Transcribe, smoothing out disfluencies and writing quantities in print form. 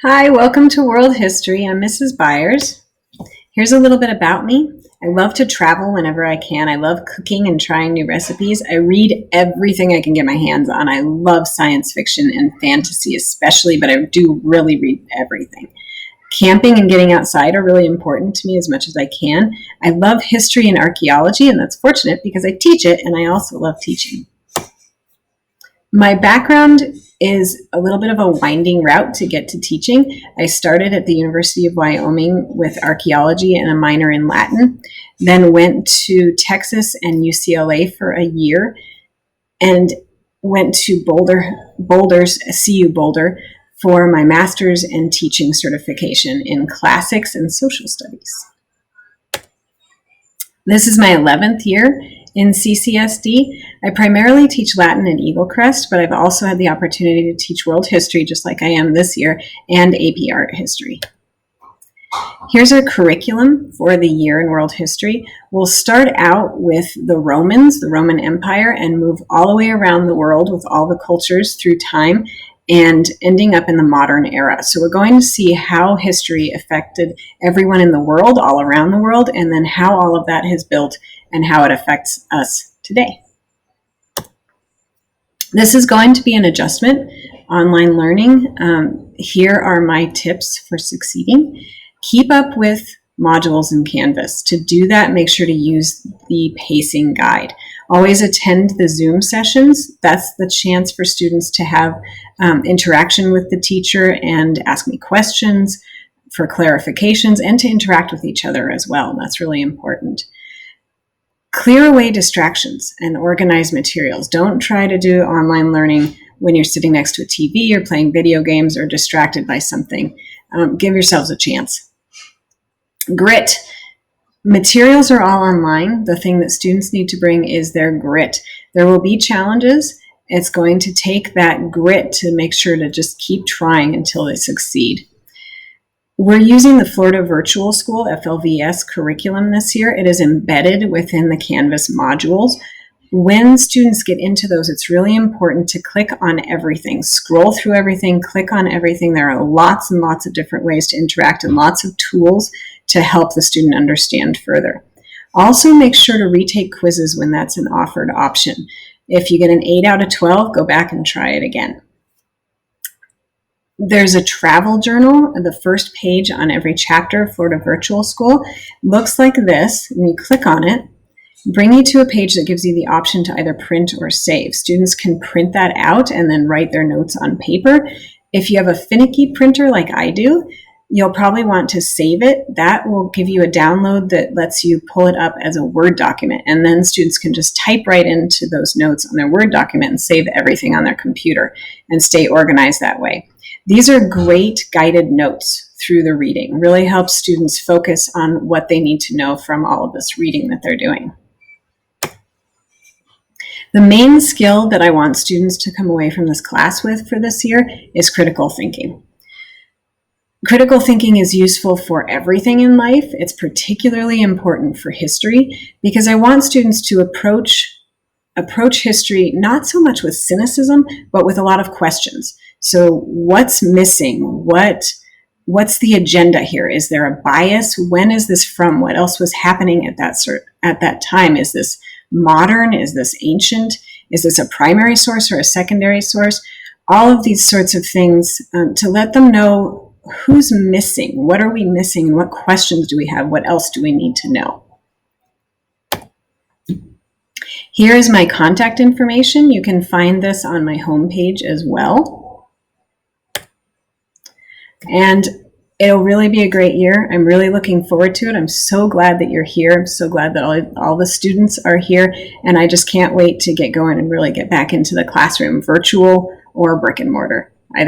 Hi, welcome to World History. I'm Mrs. Byers. Here's a little bit about me. I love to travel whenever I can. I love cooking and trying new recipes. I read everything I can get my hands on. I love science fiction and fantasy especially, but I do really read everything. Camping and getting outside are really important to me as much as I can. I love history and archaeology, and that's fortunate because I teach it, and I also love teaching. My background is a little bit of a winding route to get to teaching. I started at the University of Wyoming with archaeology and a minor in Latin, then went to Texas and UCLA for a year, and went to CU Boulder, for my master's and teaching certification in classics and social studies. This is my 11th year in CCSD. I primarily teach Latin at Eagle Crest, but I've also had the opportunity to teach world history, just like I am this year, and AP art history. Here's our curriculum for the year in world history. We'll start out with the Romans, the Roman Empire, and move all the way around the world with all the cultures through time and ending up in the modern era. So we're going to see how history affected everyone in the world, all around the world, and then how all of that has built and how it affects us today. This is going to be an adjustment, online learning. Here are my tips for succeeding. Keep up with modules in Canvas. To do that, make sure to use the pacing guide. Always attend the Zoom sessions. That's the chance for students to have interaction with the teacher and ask me questions for clarifications and to interact with each other as well. That's really important. Clear away distractions and organize materials. Don't try to do online learning when you're sitting next to a TV or playing video games or distracted by something. Give yourselves a chance. Grit. Materials are all online. The thing that students need to bring is their grit. There will be challenges. It's going to take that grit to make sure to just keep trying until they succeed. We're using the Florida Virtual School, FLVS, curriculum this year. It is embedded within the Canvas modules. When students get into those, it's really important to click on everything, scroll through everything, click on everything. There are lots and lots of different ways to interact and lots of tools to help the student understand further. Also, make sure to retake quizzes when that's an offered option. If you get an 8 out of 12, go back and try it again. There's a travel journal. The first page on every chapter of Florida Virtual School looks like this. When you click on it, bring you to a page that gives you the option to either print or save. Students can print that out and then write their notes on paper. If you have a finicky printer like I do, you'll probably want to save it. That will give you a download that lets you pull it up as a Word document, and then students can just type right into those notes on their Word document and save everything on their computer and stay organized that way. These are great guided notes through the reading. Really helps students focus on what they need to know from all of this reading that they're doing. The main skill that I want students to come away from this class with for this year is critical thinking. Critical thinking is useful for everything in life. It's particularly important for history because I want students to approach history not so much with cynicism, but with a lot of questions. So what's missing? What's the agenda here? Is there a bias? When is this from? What else was happening at that time? Is this modern? Is this ancient? Is this a primary source or a secondary source? All of these sorts of things to let them know who's missing, what are we missing, and what questions do we have, what else do we need to know. Here is my contact information. You can find this on my homepage as well. And it'll really be a great year. I'm really looking forward to it. I'm so glad that you're here. I'm so glad that all the students are here. And I just can't wait to get going and really get back into the classroom, virtual or brick and mortar.